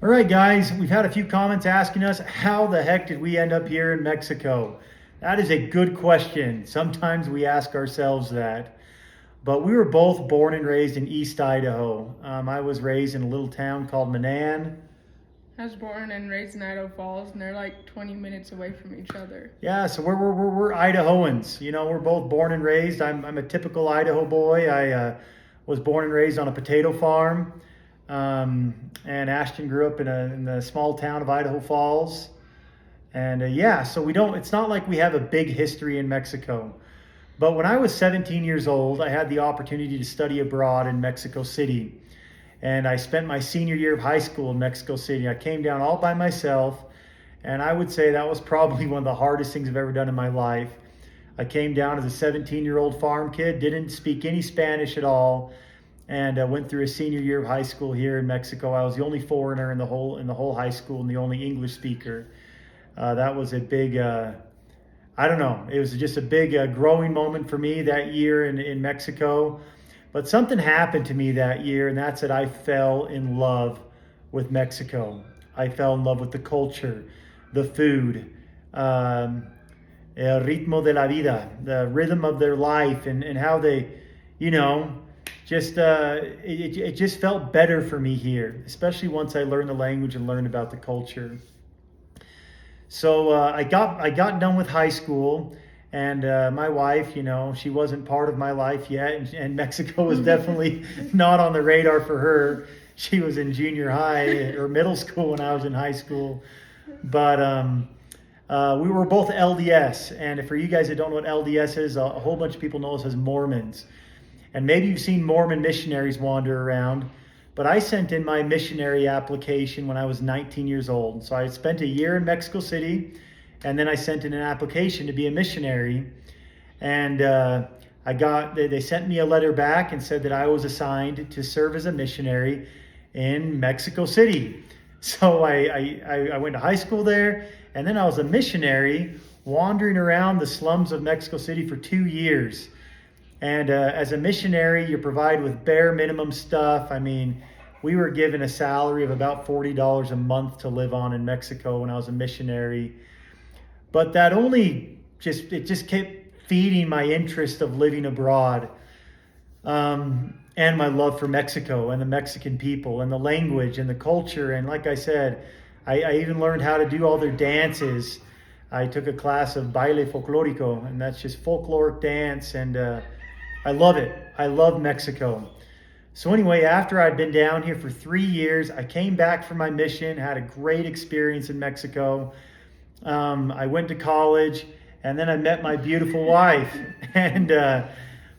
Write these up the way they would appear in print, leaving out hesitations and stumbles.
All right, guys, we've had a few comments asking us how the heck did we end up here in Mexico? That is a good question. Sometimes we ask ourselves that. But we were both born and raised in East Idaho. I was raised in a little town called Manan. I was born and raised in Idaho Falls, and they're like 20 minutes away from each other. Yeah, so we're Idahoans. You know, we're both born and raised. I'm a typical Idaho boy. I was born and raised on a potato farm. And Ashton grew up in the small town of Idaho Falls. And yeah, so it's not like we have a big history in Mexico. But when I was 17 years old, I had the opportunity to study abroad in Mexico City. And I spent my senior year of high school in Mexico City. I came down all by myself. And I would say that was probably one of the hardest things I've ever done in my life. I came down as a 17-year-old farm kid, didn't speak any Spanish at all, and went through a senior year of high school here in Mexico. I was the only foreigner in the whole high school and the only English speaker. That was a big, I don't know, it was just a big growing moment for me that year in Mexico. But something happened to me that year, and that's that I fell in love with Mexico. I fell in love with the culture, the food, el ritmo de la vida, the rhythm of their life, and how they, you know, just it just felt better for me here, especially once I learned the language and learned about the culture. So I got done with high school, and my wife, you know, she wasn't part of my life yet, and Mexico was definitely not on the radar for her. She was in junior high or middle school when I was in high school. But we were both LDS, and for you guys that don't know what LDS is, a whole bunch of people know us as Mormons. And maybe you've seen Mormon missionaries wander around, but I sent in my missionary application when I was 19 years old. So I spent a year in Mexico City, and then I sent in an application to be a missionary. And they sent me a letter back and said that I was assigned to serve as a missionary in Mexico City. So I went to high school there, and then I was a missionary wandering around the slums of Mexico City for 2 years. And as a missionary, you're provided with bare minimum stuff. I mean, we were given a salary of about $40 a month to live on in Mexico when I was a missionary. But that it just kept feeding my interest of living abroad, and my love for Mexico and the Mexican people and the language and the culture. And like I said, I even learned how to do all their dances. I took a class of baile folclórico, and that's just folkloric dance, and I love it. I love Mexico. So anyway, after I'd been down here for 3 years, I came back from my mission, had a great experience in Mexico. I went to college, and then I met my beautiful wife, and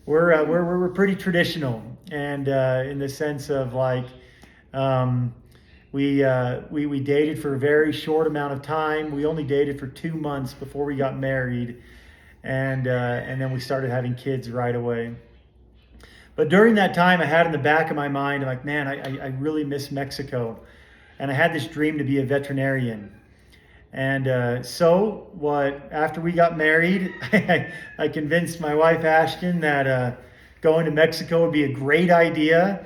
we're pretty traditional, and in the sense of like we dated for a very short amount of time. We only dated for 2 months before we got married. And then we started having kids right away. But during that time, I had in the back of my mind, I'm like, man, I really miss Mexico. And I had this dream to be a veterinarian. And after we got married, I convinced my wife, Ashton, that going to Mexico would be a great idea.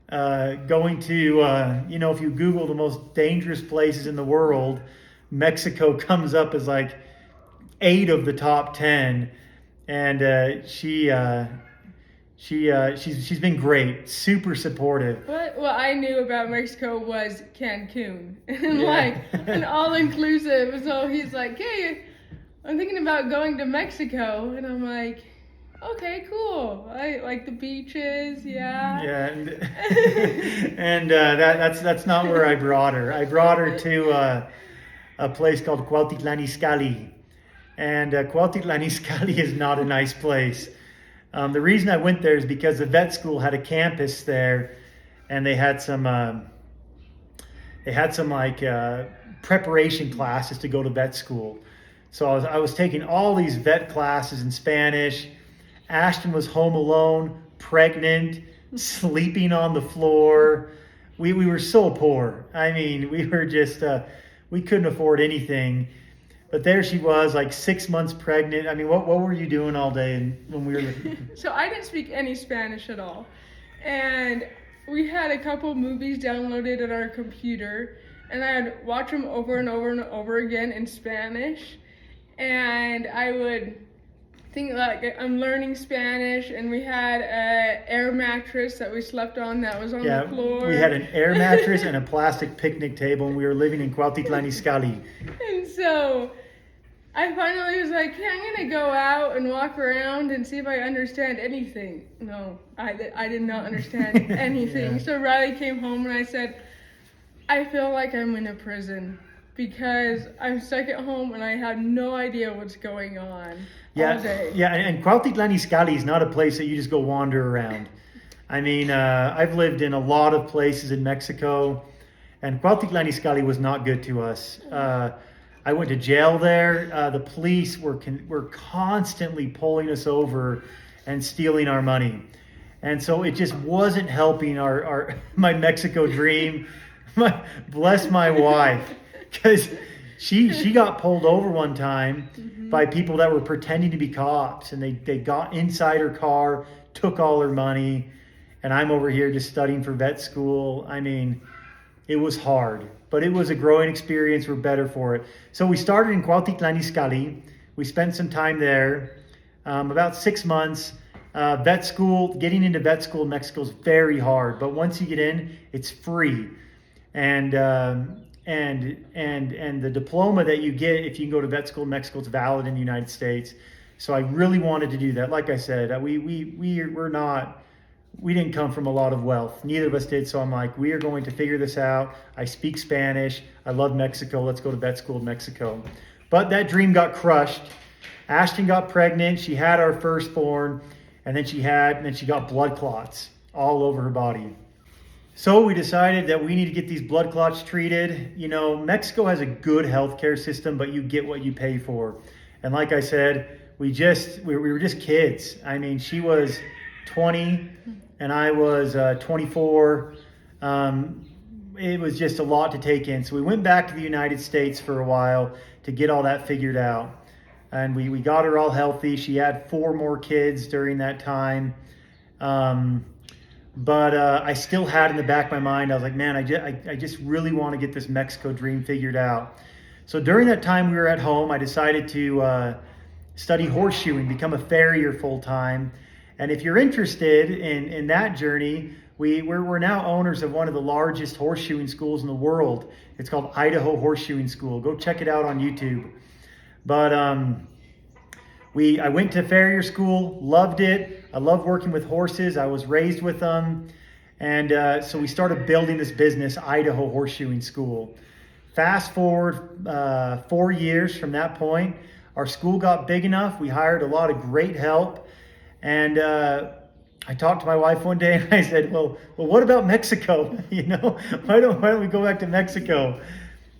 Going to, if you Google the most dangerous places in the world, Mexico comes up as like 8 of the top 10, and she's been great, super supportive. What I knew about Mexico was Cancun, and like an all-inclusive. So he's like, "Hey, I'm thinking about going to Mexico," and I'm like, "Okay, cool. I like the beaches, yeah." Yeah, and that's not where I brought her. I brought her to a place called Cuautitlán Izcalli. And Cuautitlán Izcalli is not a nice place. The reason I went there is because the vet school had a campus there, and they had some preparation classes to go to vet school. So I was taking all these vet classes in Spanish. Ashton was home alone, pregnant, sleeping on the floor. We were so poor. I mean, we were just we couldn't afford anything. But there she was, like 6 months pregnant. I mean, what were you doing all day when we were? So I didn't speak any Spanish at all. And we had a couple movies downloaded on our computer. and I'd watch them over and over and over again in Spanish, and I would think like I'm learning Spanish, and we had a air mattress that we slept on that was on the floor. We had an air mattress and a plastic picnic table, and we were living in Cuautitlán Izcalli. And so I finally was like, yeah, I'm gonna go out and walk around and see if I understand anything. No, I did not understand anything. Yeah. So Riley came home and I said, I feel like I'm in a prison because I'm stuck at home and I have no idea what's going on all day. Yeah, and Cuautitlán Izcalli is not a place that you just go wander around. I mean, I've lived in a lot of places in Mexico, and Cuautitlán Izcalli was not good to us. I went to jail there. The police were constantly pulling us over and stealing our money, and so it just wasn't helping my Mexico dream. Bless my wife, because she got pulled over one time by people that were pretending to be cops, and they got inside her car, took all her money, and I'm over here just studying for vet school. I mean, it was hard, but it was a growing experience. We're better for it. So we started in Cuautitlán Izcalli. We spent some time there, about 6 months. Vet school, getting into vet school in Mexico is very hard, but once you get in, it's free. And the diploma that you get if you can go to vet school in Mexico is valid in the United States. So I really wanted to do that. Like I said, we didn't come from a lot of wealth. Neither of us did. So I'm like, we are going to figure this out. I speak Spanish. I love Mexico. Let's go to vet school in Mexico. But that dream got crushed. Ashton got pregnant. She had our firstborn, and then she got blood clots all over her body. So we decided that we need to get these blood clots treated. You know, Mexico has a good healthcare system, but you get what you pay for. And like I said, we were just kids. I mean, she was 20 and I was 24. It was just a lot to take in. So we went back to the United States for a while to get all that figured out. And we got her all healthy. She had 4 more kids during that time. But I still had in the back of my mind, I was like, man, I just really want to get this Mexico dream figured out. So during that time we were at home, I decided to study horseshoeing, become a farrier full time. And if you're interested in that journey, we're now owners of one of the largest horseshoeing schools in the world. It's called Idaho Horseshoeing School. Go check it out on YouTube. But I went to farrier school, loved it. I love working with horses. I was raised with them. And so we started building this business, Idaho Horseshoeing School. Fast forward 4 years from that point, our school got big enough. We hired a lot of great help. And I talked to my wife one day and I said, well, what about Mexico? You know, why don't we go back to Mexico?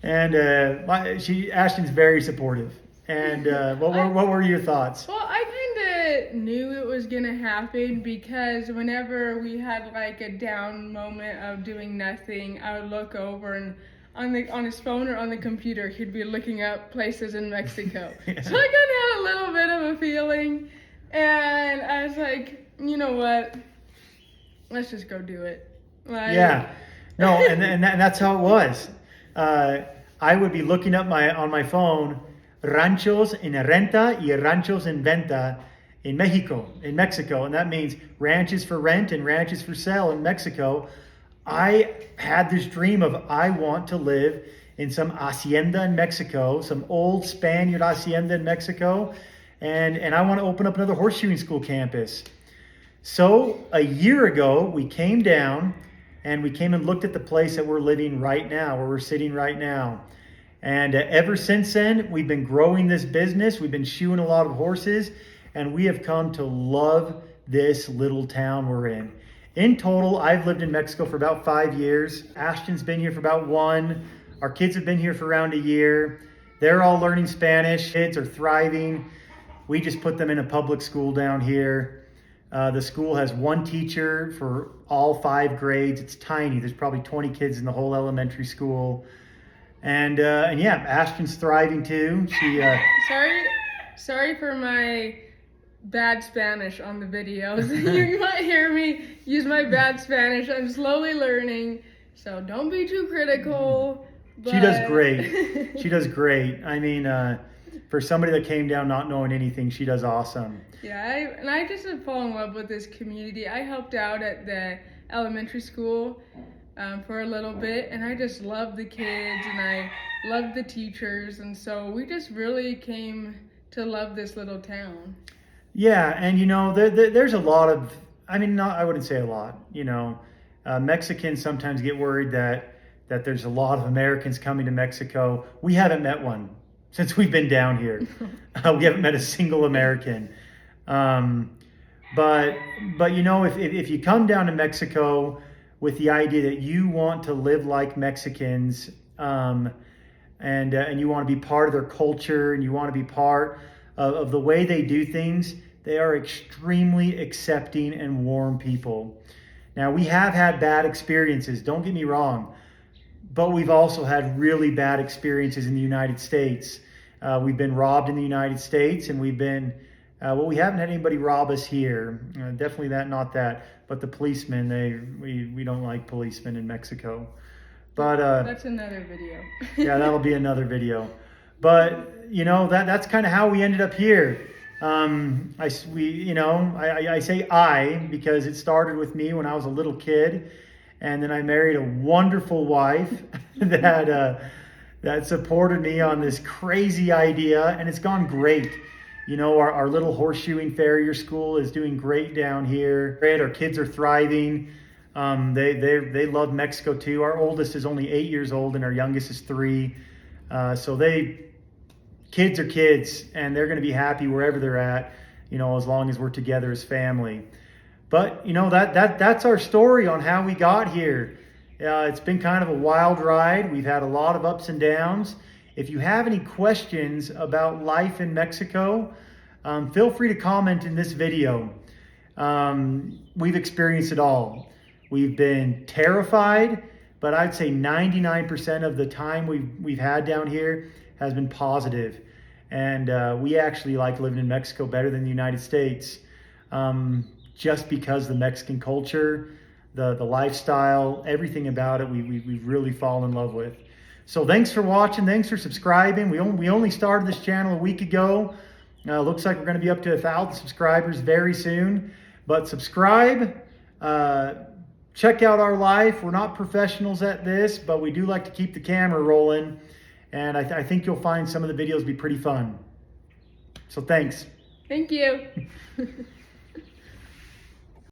And Ashton's very supportive. And what were your thoughts? Well, I kind of knew it was going to happen because whenever we had like a down moment of doing nothing, I would look over and on his phone or on the computer, he'd be looking up places in Mexico. Yeah. So I kind of had a little bit of a feeling, and I was like, you know what? Let's just go do it. Like, yeah. No, and that's how it was. I would be looking up on my phone, ranchos en renta y ranchos en venta in Mexico. And that means ranches for rent and ranches for sale in Mexico. I had this dream of I want to live in some hacienda in Mexico, some old Spaniard hacienda in Mexico, and I want to open up another horseshoeing school campus. So a year ago, we came down and we came and looked at the place that we're living right now, where we're sitting right now. And ever since then, we've been growing this business. We've been shoeing a lot of horses, and we have come to love this little town we're in. In total, I've lived in Mexico for about 5 years. Ashton's been here for about 1. Our kids have been here for around a year. They're all learning Spanish. Kids are thriving. We just put them in a public school down here. The school has 1 teacher for all 5 grades. It's tiny. There's probably 20 kids in the whole elementary school. And yeah, Ashton's thriving too. She sorry for my bad Spanish on the videos. You might hear me use my bad Spanish. I'm slowly learning, so don't be too critical. She does But- great. She does great. I mean, for somebody that came down not knowing anything, she does awesome. Yeah, I just have fallen in love with this community. I helped out at the elementary school for a little bit, and I just loved the kids, and I loved the teachers, and so we just really came to love this little town. Yeah, and you know, there's a lot of, I mean, not, I wouldn't say a lot, you know, Mexicans sometimes get worried that there's a lot of Americans coming to Mexico. We haven't met one since we've been down here. We haven't met a single American. But you know, if you come down to Mexico with the idea that you want to live like Mexicans, and you want to be part of their culture, and you want to be part of the way they do things, they are extremely accepting and warm people. Now, we have had bad experiences, don't get me wrong, but we've also had really bad experiences in the United States. We've been robbed in the United States, and we haven't had anybody rob us here. Definitely not that. But the policemen, we don't like policemen in Mexico. But that's another video. yeah, that'll be another video. But you know, that's kind of how we ended up here. I say I because it started with me when I was a little kid, and then I married a wonderful wife that supported me on this crazy idea, and it's gone great. You know, our little horseshoeing farrier school is doing great down here. Our kids are thriving. They love Mexico too. Our oldest is only 8 years old, and our youngest is 3. So kids are kids, and they're going to be happy wherever they're at, you know, as long as we're together as family. But you know, that's our story on how we got here. It's been kind of a wild ride. We've had a lot of ups and downs. If you have any questions about life in Mexico, feel free to comment in this video. We've experienced it all. We've been terrified, but I'd say 99% of the time we've had down here has been positive. And we actually like living in Mexico better than the United States, just because the Mexican culture, the lifestyle, everything about it, we've really fallen in love with. So thanks for watching. Thanks for subscribing. We only started this channel a week ago. Looks like we're going to be up to 1,000 subscribers very soon. But subscribe. Check out our life. We're not professionals at this, but we do like to keep the camera rolling. And I think you'll find some of the videos be pretty fun. So thanks. Thank you.